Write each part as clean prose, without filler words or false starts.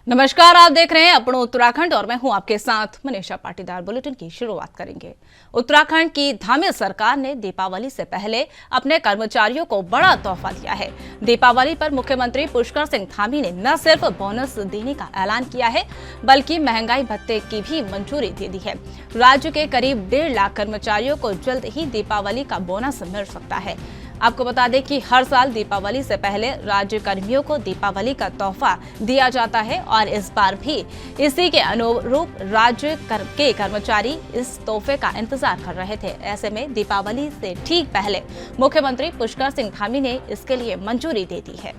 नमस्कार, आप देख रहे हैं अपना उत्तराखंड और मैं हूं आपके साथ मनीषा पाटीदार। बुलेटिन की शुरुआत करेंगे। उत्तराखंड की धामी सरकार ने दीपावली से पहले अपने कर्मचारियों को बड़ा तोहफा दिया है। दीपावली पर मुख्यमंत्री पुष्कर सिंह धामी ने न सिर्फ बोनस देने का ऐलान किया है बल्कि महंगाई भत्ते की भी मंजूरी दे दी है। राज्य के करीब 1.5 लाख कर्मचारियों को जल्द ही दीपावली का बोनस मिल सकता है। आपको बता दें कि हर साल दीपावली से पहले राज्य कर्मियों को दीपावली का तोहफा दिया जाता है और इस बार भी इसी के अनुरूप राज्य के कर्मचारी इस तोहफे का इंतजार कर रहे थे। ऐसे में दीपावली से ठीक पहले मुख्यमंत्री पुष्कर सिंह धामी ने इसके लिए मंजूरी दे दी है।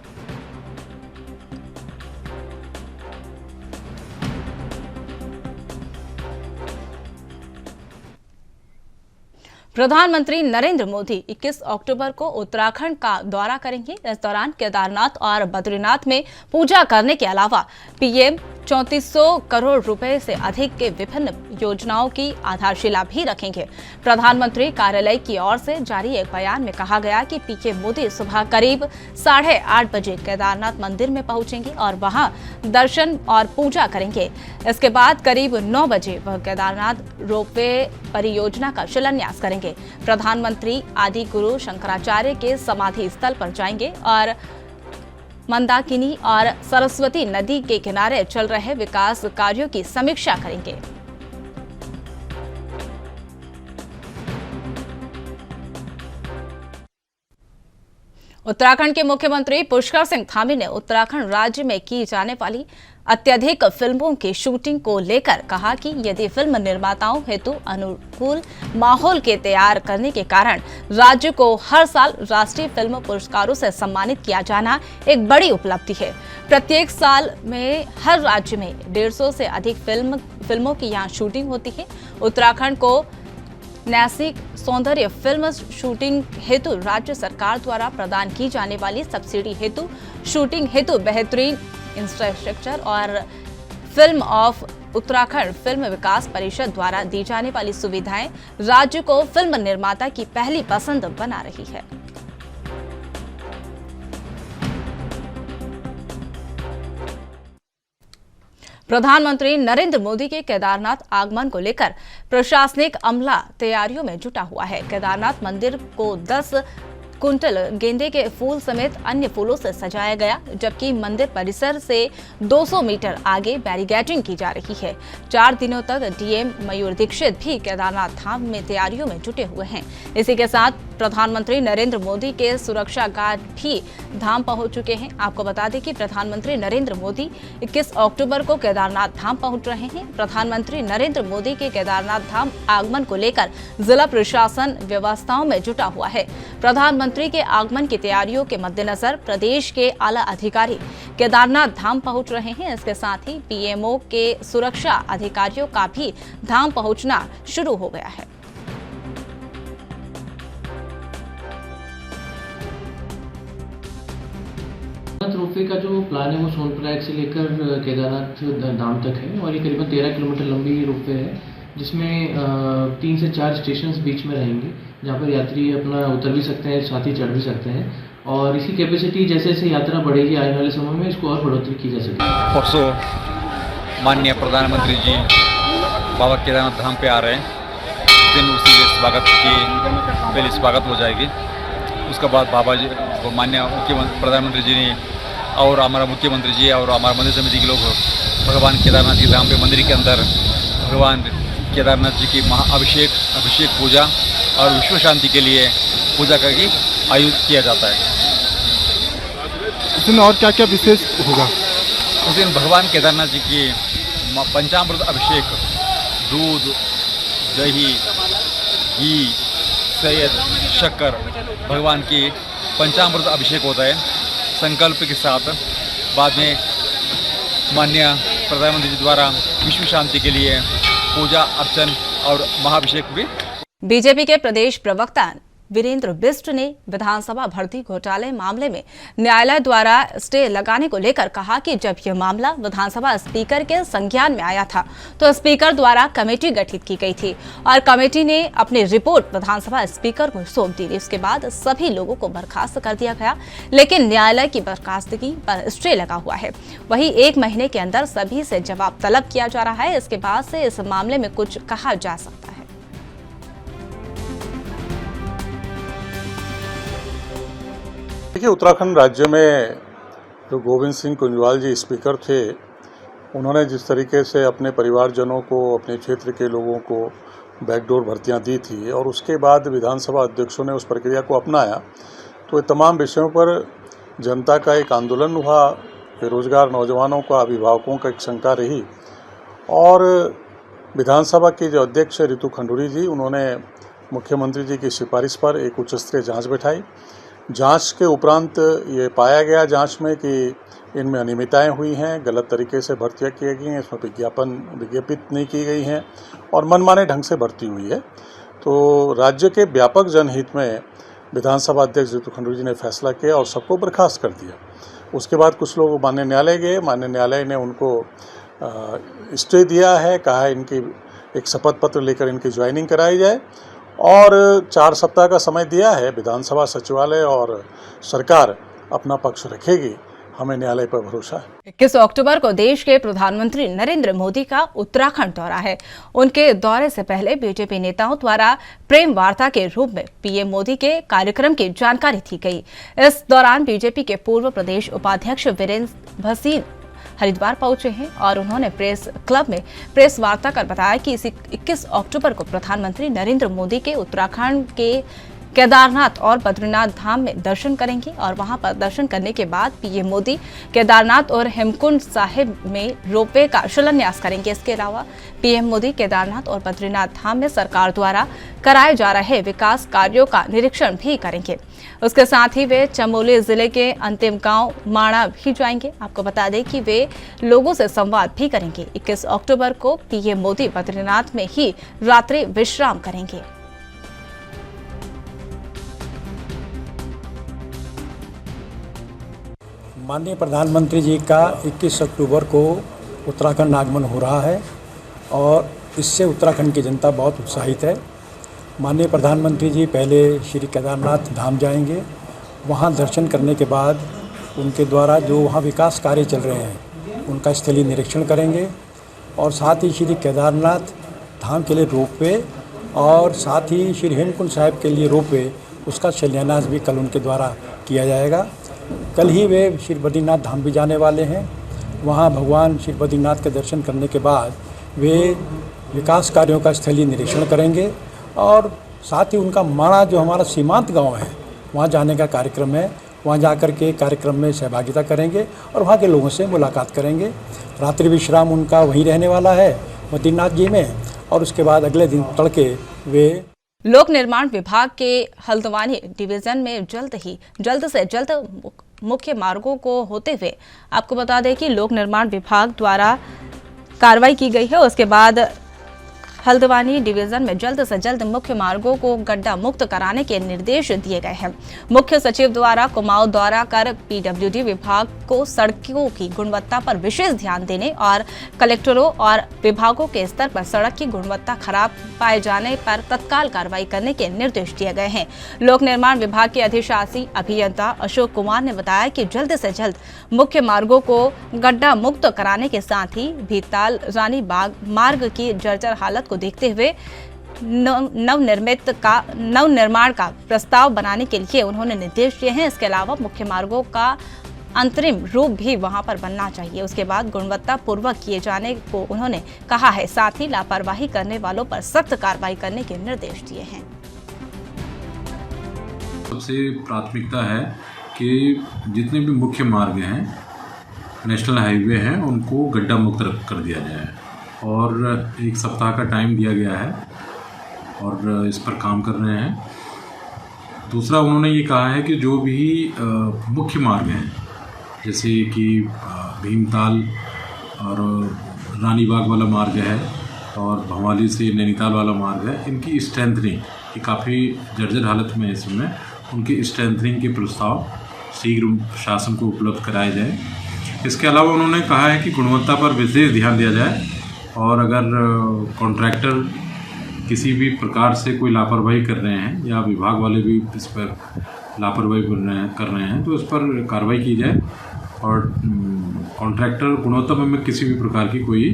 प्रधानमंत्री नरेंद्र मोदी 21 अक्टूबर को उत्तराखंड का दौरा करेंगे। इस दौरान केदारनाथ और बद्रीनाथ में पूजा करने के अलावा पीएम 3400 करोड़ रुपए से अधिक के विभिन्न योजनाओं की आधारशिला भी रखेंगे। प्रधानमंत्री कार्यालय की ओर से जारी एक बयान में कहा गया कि पीएम मोदी सुबह करीब 8:30 बजे केदारनाथ मंदिर में पहुंचेंगे और वहां दर्शन और पूजा करेंगे। इसके बाद करीब 9 बजे वह केदारनाथ रोपवे परियोजना का शिलान्यास करेंगे। प्रधानमंत्री आदि गुरु शंकराचार्य के समाधि स्थल पर जाएंगे और मंदाकिनी और सरस्वती नदी के किनारे चल रहे विकास कार्यों की समीक्षा करेंगे। उत्तराखंड के मुख्यमंत्री पुष्कर सिंह धामी ने उत्तराखंड राज्य में की जाने वाली अत्यधिक फिल्मों की शूटिंग को लेकर कहा कि यदि फिल्म निर्माताओं हेतु अनुकूल माहौल के तैयार करने के कारण राज्य को हर साल राष्ट्रीय फिल्म पुरस्कारों से सम्मानित किया जाना एक बड़ी उपलब्धि है। प्रत्येक साल में हर राज्य में 150 से अधिक फिल्मों की यहाँ शूटिंग होती है। उत्तराखंड को नैसिक सौंदर्य फिल्म शूटिंग हेतु राज्य सरकार द्वारा प्रदान की जाने वाली सब्सिडी हेतु शूटिंग हेतु बेहतरीन इंफ्रास्ट्रक्चर और फिल्म ऑफ उत्तराखंड फिल्म विकास परिषद द्वारा दी जाने वाली सुविधाएं राज्य को फिल्म निर्माता की पहली पसंद बना रही है। प्रधानमंत्री नरेंद्र मोदी के केदारनाथ आगमन को लेकर प्रशासनिक अमला तैयारियों में जुटा हुआ है। केदारनाथ मंदिर को 10 कुंटल गेंदे के फूल समेत अन्य फूलों से सजाया गया, जबकि मंदिर परिसर से 200 मीटर आगे बैरिकेडिंग की जा रही है। 4 दिनों तक डीएम मयूर दीक्षित भी केदारनाथ धाम में तैयारियों में जुटे हुए हैं। इसी के साथ प्रधानमंत्री नरेंद्र मोदी के सुरक्षा गार्ड भी धाम पहुंच चुके हैं। आपको बता दें कि प्रधानमंत्री नरेंद्र मोदी 21 अक्टूबर को केदारनाथ धाम पहुंच रहे हैं। प्रधानमंत्री नरेंद्र मोदी के केदारनाथ धाम आगमन को लेकर जिला प्रशासन व्यवस्थाओं में जुटा हुआ है। प्रधानमंत्री के आगमन की तैयारियों के मद्देनजर प्रदेश के आला अधिकारी केदारनाथ धाम पहुंच रहे हैं। इसके साथ ही पीएमओ के सुरक्षा अधिकारियों का भी धाम पहुंचना शुरू हो गया है। रोपवे का जो प्लान है वो सोनप्रयाग से लेकर केदारनाथ धाम तक है और ये करीबन 13 किलोमीटर लंबी रोपवे है, जिसमें 3 से 4 स्टेशंस बीच में रहेंगे जहाँ पर यात्री अपना उतर भी सकते हैं, साथ ही चढ़ भी सकते हैं। और इसकी कैपेसिटी जैसे जैसे यात्रा बढ़ेगी आने वाले समय में इसको और बढ़ोतरी की जा सकेगी। परसों माननीय प्रधानमंत्री जी बाबा केदारनाथ धाम पे आ रहे हैं। उस दिन उसी स्वागत की पहले स्वागत हो जाएगी। उसके बाद बाबा जी को माननीय प्रधानमंत्री जी ने और हमारा मुख्यमंत्री जी और हमारा मंदिर समिति के लोग भगवान केदारनाथ जी धाम पे मंदिर के अंदर भगवान केदारनाथ जी की अभिषेक पूजा और विश्व शांति के लिए पूजा करके आयोजित किया जाता है। उस दिन और क्या क्या विशेष होगा? उस दिन भगवान केदारनाथ जी की पंचामृत अभिषेक, दूध, दही, घी, शहद, शक्कर, भगवान की पंचामृत अभिषेक होता है संकल्प के साथ। बाद में माननीय प्रधानमंत्री जी द्वारा विश्व शांति के लिए पूजा अर्चन और महाभिषेक भी। बीजेपी के प्रदेश प्रवक्ता वीरेंद्र बिष्ट ने विधानसभा भर्ती घोटाले मामले में न्यायालय द्वारा स्टे लगाने को लेकर कहा कि जब यह मामला विधानसभा स्पीकर के संज्ञान में आया था तो स्पीकर द्वारा कमेटी गठित की गई थी और कमेटी ने अपनी रिपोर्ट विधानसभा स्पीकर को सौंप दी। इसके बाद सभी लोगों को बर्खास्त कर दिया गया, लेकिन न्यायालय की बर्खास्तगी पर स्टे लगा हुआ है। वहीं 1 महीने के अंदर सभी से जवाब तलब किया जा रहा है। इसके बाद से इस मामले में कुछ कहा जा सकता है। देखिए, उत्तराखंड राज्य में जो गोविंद सिंह कुंजवाल जी स्पीकर थे, उन्होंने जिस तरीके से अपने परिवारजनों को, अपने क्षेत्र के लोगों को बैकडोर भर्तियां दी थी और उसके बाद विधानसभा अध्यक्षों ने उस प्रक्रिया को अपनाया, तो ये तमाम विषयों पर जनता का एक आंदोलन हुआ। बेरोजगार नौजवानों का, अभिभावकों का एक शंका रही और विधानसभा के जो अध्यक्ष ऋतु खंडूरी जी, उन्होंने मुख्यमंत्री जी की सिफारिश पर एक उच्च स्तरीय जाँच बैठाई। जांच के उपरांत ये पाया गया जांच में कि इनमें अनियमितताएं हुई हैं, गलत तरीके से भर्तियां की गई हैं, इसमें विज्ञापित नहीं की गई हैं और मनमाने ढंग से भर्ती हुई है। तो राज्य के व्यापक जनहित में विधानसभा अध्यक्ष ऋतु खंडूरी जी ने फैसला किया और सबको बर्खास्त कर दिया। उसके बाद कुछ लोग माननीय न्यायालय गए, माननीय न्यायालय ने उनको स्टे दिया है, कहा है इनकी एक शपथ पत्र लेकर इनकी ज्वाइनिंग कराई जाए और 4 सप्ताह का समय दिया है। विधानसभा सचिवालय और सरकार अपना पक्ष रखेगी, हमें न्यायालय पर भरोसा है। 21 अक्टूबर को देश के प्रधानमंत्री नरेंद्र मोदी का उत्तराखंड दौरा है। उनके दौरे से पहले बीजेपी नेताओं द्वारा प्रेम वार्ता के रूप में पीएम मोदी के कार्यक्रम की जानकारी दी गई। इस दौरान बीजेपी के पूर्व प्रदेश उपाध्यक्ष वीरेंद्र भसीन हरिद्वार पहुंचे हैं और उन्होंने प्रेस क्लब में प्रेस वार्ता कर बताया कि इसी 21 अक्टूबर को प्रधानमंत्री नरेंद्र मोदी के उत्तराखंड के केदारनाथ और बद्रीनाथ धाम में दर्शन करेंगे और वहां पर दर्शन करने के बाद पीएम मोदी केदारनाथ और हेमकुंड साहिब में रोपवे का शिलान्यास करेंगे। इसके अलावा पीएम मोदी केदारनाथ और बद्रीनाथ धाम में सरकार द्वारा कराए जा रहे विकास कार्यों का निरीक्षण भी करेंगे। उसके साथ ही वे चमोली जिले के अंतिम गांव माणा भी जाएंगे। आपको बता दें कि वे लोगों से संवाद भी करेंगे। 21 अक्टूबर को पीएम मोदी बद्रीनाथ में ही रात्रि विश्राम करेंगे। माननीय प्रधानमंत्री जी का 21 अक्टूबर को उत्तराखंड आगमन हो रहा है और इससे उत्तराखंड की जनता बहुत उत्साहित है। माननीय प्रधानमंत्री जी पहले श्री केदारनाथ धाम जाएंगे, वहां दर्शन करने के बाद उनके द्वारा जो वहां विकास कार्य चल रहे हैं उनका स्थलीय निरीक्षण करेंगे और साथ ही श्री केदारनाथ धाम के लिए रोपवे और साथ ही श्री हेमकुंड साहिब के लिए रोपवे, उसका शिलान्यास भी कल उनके द्वारा किया जाएगा। कल ही वे श्री बद्रीनाथ धाम भी जाने वाले हैं। वहां भगवान श्री बद्रीनाथ के दर्शन करने के बाद वे विकास कार्यों का स्थलीय निरीक्षण करेंगे और साथ ही उनका माणा जो हमारा सीमांत गांव है वहां जाने का कार्यक्रम है। वहां जाकर के कार्यक्रम में सहभागिता करेंगे और वहां के लोगों से मुलाकात करेंगे। रात्रि विश्राम उनका वहीं रहने वाला है बद्रीनाथ जी में और उसके बाद अगले दिन तड़के वे लोक निर्माण विभाग के हल्द्वानी डिवीजन में जल्द से जल्द मुख्य मार्गों को होते हुए आपको बता दें कि लोक निर्माण विभाग द्वारा कार्रवाई की गई है। उसके बाद हल्द्वानी डिवीजन में जल्द से जल्द मुख्य मार्गों को गड्ढा मुक्त कराने के निर्देश दिए गए हैं। मुख्य सचिव द्वारा कुमाऊं दौरा कर पीडब्ल्यूडी विभाग को सड़कों की गुणवत्ता पर विशेष ध्यान देने और कलेक्टरों और विभागों के स्तर पर सड़क की गुणवत्ता खराब पाए जाने पर तत्काल कार्रवाई करने के निर्देश दिए गए हैं। लोक निर्माण विभाग के अधिशासी अभियंता अशोक कुमार ने बताया कि जल्द से जल्द मुख्य मार्गों को गड्ढा मुक्त कराने के साथ ही भीताल रानी बाग मार्ग की जर्जर हालत को देखते हुए नवनिर्माण का प्रस्ताव बनाने के लिए उन्होंने निर्देश दिए हैं। इसके अलावा मुख्य मार्गों का अंतरिम रूप भी वहां पर बनना चाहिए। उसके बाद गुणवत्ता पूर्वक किए जाने को उन्होंने कहा है। साथ ही लापरवाही करने वालों पर सख्त कार्रवाई करने के निर्देश दिए हैं। सबसे प्राथमिकता है कि जितने भी मुख्य मार्ग हैं, नेशनल हाईवे हैं, उनको गड्ढा मुक्त कर दिया जाए और 1 सप्ताह का टाइम दिया गया है और इस पर काम कर रहे हैं। दूसरा, उन्होंने ये कहा है कि जो भी मुख्य मार्ग हैं जैसे कि भीमताल और रानीबाग वाला मार्ग है और भवाली से नैनीताल वाला मार्ग है, इनकी स्ट्रेंथनिंग कि काफ़ी जर्जर हालत में है इस समय, उनकी स्ट्रेंथनिंग के प्रस्ताव शीघ्र शासन को उपलब्ध कराए जाए। इसके अलावा उन्होंने कहा है कि गुणवत्ता पर विशेष ध्यान दिया जाए और अगर कॉन्ट्रैक्टर किसी भी प्रकार से कोई लापरवाही कर रहे हैं या विभाग वाले भी इस पर लापरवाही कर रहे हैं तो इस पर कार्रवाई की जाए और कॉन्ट्रैक्टर गुणवत्ता में किसी भी प्रकार की कोई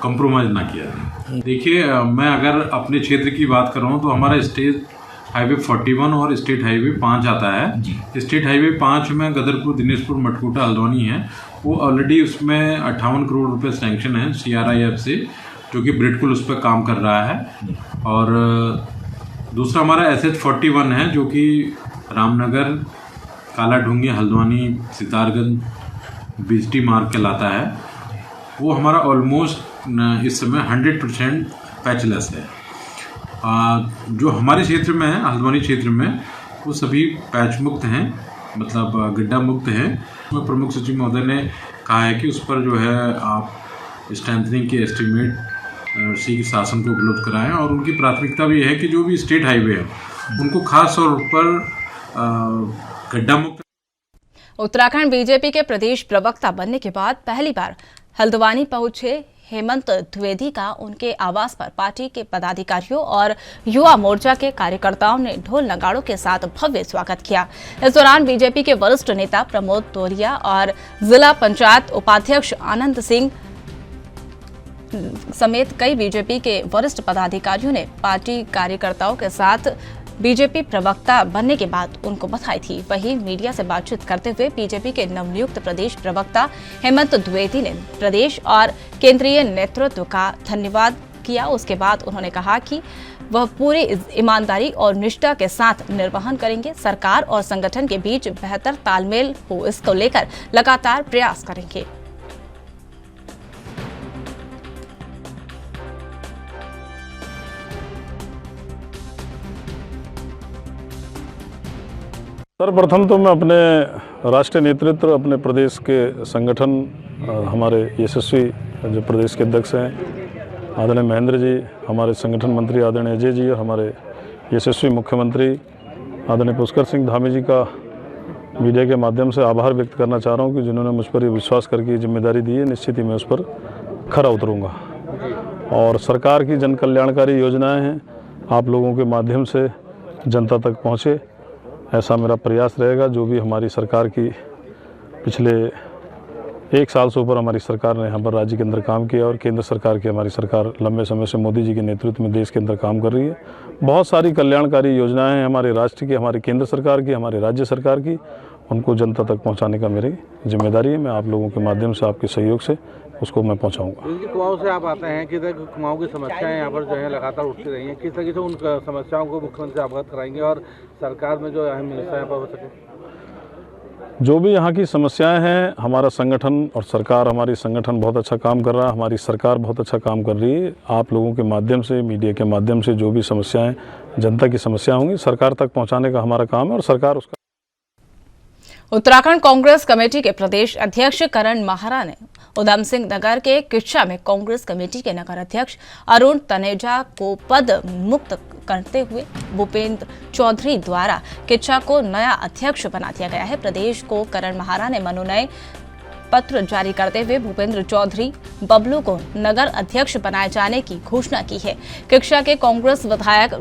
कंप्रोमाइज़ ना किया जाए। देखिए, मैं अगर अपने क्षेत्र की बात कर रहा हूँ तो हमारा स्टेट हाईवे 41 और स्टेट हाईवे 5 आता है। स्टेट हाईवे 5 में गदरपुर, दिनेशपुर, मटकुटा, हल्द्वानी है, वो ऑलरेडी उसमें 58 करोड़ रुपए सैंक्शन है CRIF से, जो कि ब्रिडकुल उस पर काम कर रहा है। और दूसरा हमारा SH 41 है जो कि रामनगर, काला ढूंगी, हल्द्वानी, सितारगंज, बिजटी मार्ग कहलाता है। वो हमारा ऑलमोस्ट इस समय 100% पैचलेस है। जो हमारे क्षेत्र में है, हल्द्वानी क्षेत्र में, वो सभी पैच मुक्त हैं, मतलब गड्ढा मुक्त हैं। प्रमुख सचिव महोदय ने कहा है कि उस पर जो है आप स्ट्रेंथनिंग के एस्टिमेट शीघ्र शासन को उपलब्ध कराएं और उनकी प्राथमिकता भी है कि जो भी स्टेट हाईवे है उनको खास तौर पर गड्ढा मुक्त। उत्तराखंड बीजेपी के प्रदेश प्रवक्ता बनने के बाद पहली बार हल्द्वानी पहुंचे हेमंत द्विवेदी का उनके आवास पर पार्टी के पदाधिकारियों और युवा मोर्चा के कार्यकर्ताओं ने ढोल नगाड़ों के साथ भव्य स्वागत किया। इस दौरान बीजेपी के वरिष्ठ नेता प्रमोद तोरिया और जिला पंचायत उपाध्यक्ष आनंद सिंह समेत कई बीजेपी के वरिष्ठ पदाधिकारियों ने पार्टी कार्यकर्ताओं के साथ बीजेपी प्रवक्ता बनने के बाद उनको बधाई थी। वहीं मीडिया से बातचीत करते हुए बीजेपी के नवनियुक्त प्रदेश प्रवक्ता हेमंत द्विवेदी ने प्रदेश और केंद्रीय नेतृत्व का धन्यवाद किया। उसके बाद उन्होंने कहा कि वह पूरी ईमानदारी और निष्ठा के साथ निर्वहन करेंगे। सरकार और संगठन के बीच बेहतर तालमेल हो, इसको लेकर लगातार प्रयास करेंगे। सर्वप्रथम तो मैं अपने राष्ट्रीय नेतृत्व, अपने प्रदेश के संगठन, हमारे यशस्वी जो प्रदेश के अध्यक्ष हैं आदरणीय महेंद्र जी, हमारे संगठन मंत्री आदरणीय अजय जी और हमारे यशस्वी मुख्यमंत्री आदरणीय पुष्कर सिंह धामी जी का मीडिया के माध्यम से आभार व्यक्त करना चाह रहा हूं कि जिन्होंने मुझ पर ये विश्वास करके जिम्मेदारी दी है। निश्चित ही मैं उस पर खरा उतरूँगा और सरकार की जन कल्याणकारी योजनाएँ हैं आप लोगों के माध्यम से जनता तक पहुँचे, ऐसा मेरा प्रयास रहेगा। जो भी हमारी सरकार की पिछले 1 साल से ऊपर हमारी सरकार ने यहाँ पर राज्य के अंदर काम किया और केंद्र सरकार की हमारी सरकार लंबे समय से मोदी जी के नेतृत्व में देश के अंदर काम कर रही है। बहुत सारी कल्याणकारी योजनाएं हैं हमारे राष्ट्र की, हमारी केंद्र सरकार की, हमारे राज्य सरकार की, उनको जनता तक पहुँचाने का मेरी जिम्मेदारी है। मैं आप लोगों के माध्यम से, आपके सहयोग से उसको मैं पहुँचाऊँगा। इनकी कुमाऊँ से आप आते हैं, किस तरह की कुमाऊँ की समस्याएं यहाँ पर जो है लगातार उठती रही हैं, किस तरीके से उन समस्याओं को मुख्यमंत्री अवगत कराएंगे और सरकार में जो अहम हिस्सा यहाँ पर हो सके? जो भी यहाँ की समस्याएं हैं, हमारा संगठन और सरकार, हमारी संगठन बहुत अच्छा काम कर रहा है, हमारी सरकार बहुत अच्छा काम कर रही है। आप लोगों के माध्यम से, मीडिया के माध्यम से जो भी समस्याएं, जनता की समस्या होंगी, सरकार तक पहुँचाने का हमारा काम है और सरकार उसका। उत्तराखंड कांग्रेस कमेटी के प्रदेश अध्यक्ष करण माहरा ने उधम सिंह नगर के किच्छा में कांग्रेस कमेटी के नगर अध्यक्ष अरुण तनेजा को पद मुक्त करते हुए भूपेंद्र चौधरी द्वारा किच्छा को नया अध्यक्ष बना दिया गया है। प्रदेश को करण माहरा ने मनोनयन पत्र जारी करते हुए भूपेंद्र चौधरी बबलू को नगर अध्यक्ष बनाए जाने की घोषणा की है। किच्छा के कांग्रेस विधायक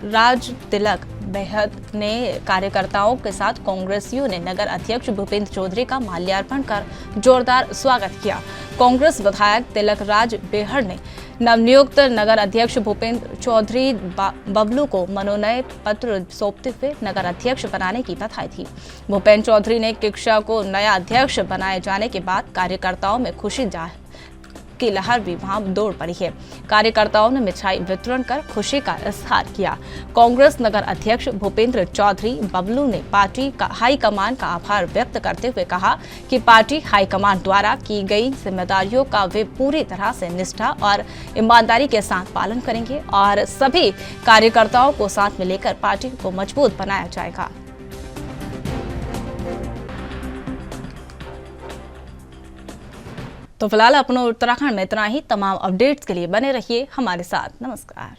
राज तिलक बेहद ने कार्यकर्ताओं के साथ कांग्रेसियों ने नगर अध्यक्ष भूपेंद्र चौधरी का माल्यार्पण कर जोरदार स्वागत किया। कांग्रेस विधायक तिलक राज बेहड़ ने नवनियुक्त नगर अध्यक्ष भूपेंद्र चौधरी बबलू को मनोनयन पत्र सौंपते हुए नगर अध्यक्ष बनाने की बधाई दी। भूपेंद्र चौधरी ने किच्छा को नया अध्यक्ष बनाए जाने के बाद कार्यकर्ताओं में खुशी की लहर भी वहां दौड़ पड़ी है। कार्यकर्ताओं ने मिठाई वितरण कर खुशी का इजहार किया। कांग्रेस नगर अध्यक्ष भूपेंद्र चौधरी बबलू ने पार्टी का हाईकमान का आभार व्यक्त करते हुए कहा कि पार्टी हाईकमान द्वारा की गई जिम्मेदारियों का वे पूरी तरह से निष्ठा और ईमानदारी के साथ पालन करेंगे और सभी कार्यकर्ताओं को साथ में लेकर पार्टी को मजबूत बनाया जाएगा। तो फिलहाल अपने उत्तराखंड में इतना ही। तमाम अपडेट्स के लिए बने रहिए हमारे साथ। नमस्कार।